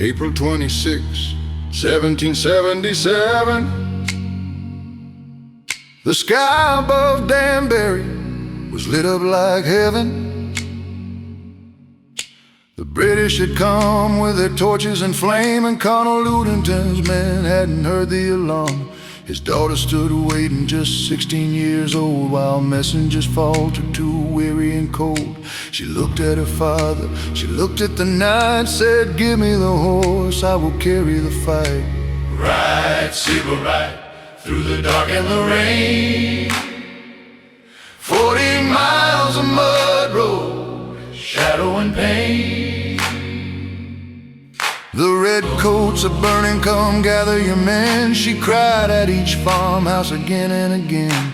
April 26, 1777. The sky above Danbury was lit up like heaven. The British had come with their torches and flame, and Colonel Ludington's men hadn't heard the alarm. His daughter stood waiting, just 16 years old, while messengers faltered, too weary and cold. She looked at her father, she looked at the night, said, "Give me the horse, I will carry the fight." Ride, Sybil, ride, through the dark and the rain. 40 miles of mud road, shadow and pain. The redcoats are burning, come gather your men, she cried at each farmhouse again and again.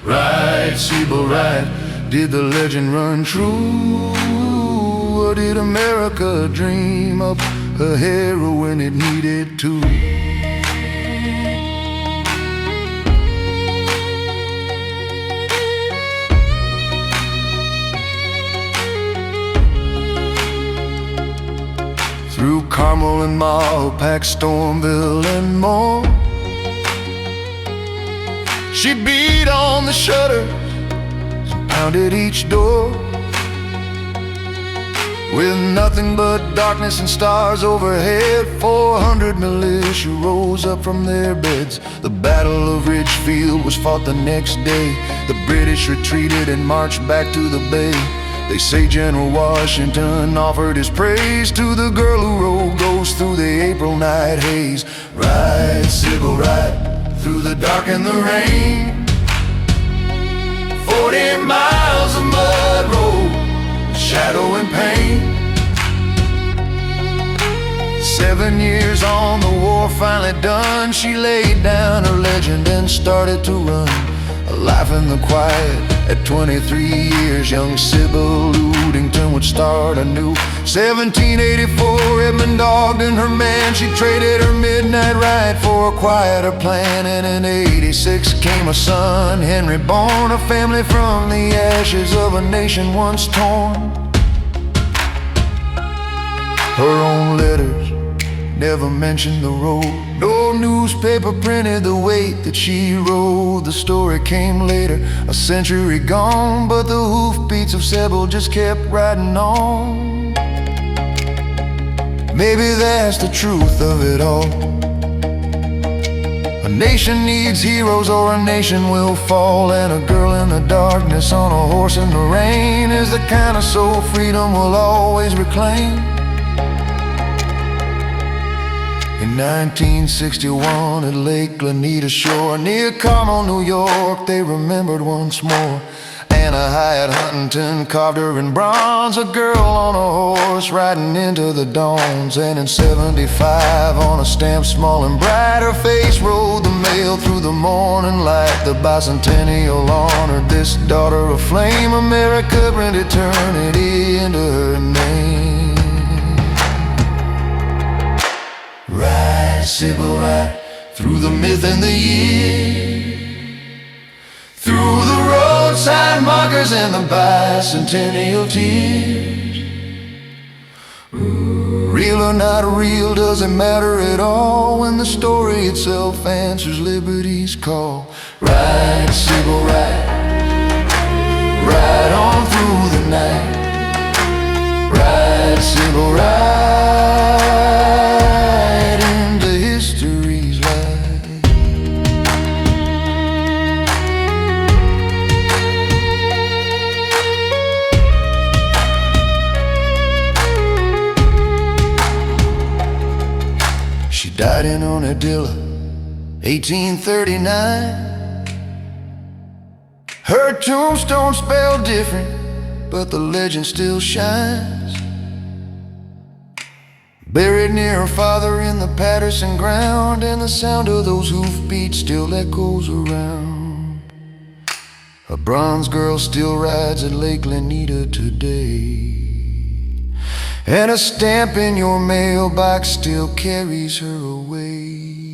Ride, Sybil, ride, did the legend run true? Or did America dream up a heroine it needed to? Through Carmel and Mahopac, Stormville and more, she beat on the shutters and pounded each door. With nothing but darkness and stars overhead, 400 militia rose up from their beds. The Battle of Ridgefield was fought the next day. The British retreated and marched back to the bay. They say General Washington offered his praise to the girl who rode ghosts through the April night haze. Ride, Sybil, ride, through the dark and the rain. 40 miles of mud road, shadow and pain. 7 years on, the war finally done. She laid down her legend and started to run. A life in the quiet. At 23 years, young Sybil Ludington would start anew. 1784, Edmund Ogden, her man, she traded her midnight ride for a quieter plan. And in 86 came a son, Henry, born, a family from the ashes of a nation once torn. Her own letters never mentioned the road. No newspaper printed the weight that she rode. The story came later, a century gone, but the hoofbeats of Sybil just kept riding on. Maybe that's the truth of it all. A nation needs heroes or a nation will fall. And a girl in the darkness on a horse in the rain is the kind of soul freedom will always reclaim. In 1961 at Lake Lanita Shore, near Carmel, New York, they remembered once more. Anna Hyatt Huntington carved her in bronze, a girl on a horse riding into the dawns. And in 75, on a stamp small and bright, her face rode the mail through the morning light. The Bicentennial honored this daughter of flame. America brought eternity into her name. Ride, Sybil, ride, through the myth and the year, through the roadside markers and the bicentennial tears. Real or not real, doesn't matter at all when the story itself answers liberty's call. Ride, Sybil, ride, ride on through the night. Ride, Sybil, ride into history's light. She died in Unadilla, 1839. Her tombstone spelled different, but the legend still shines. Buried near her father in the Patterson ground, and the sound of those hoofbeats still echoes around. A bronze girl still rides at Lake Lanita today, and a stamp in your mailbox still carries her away.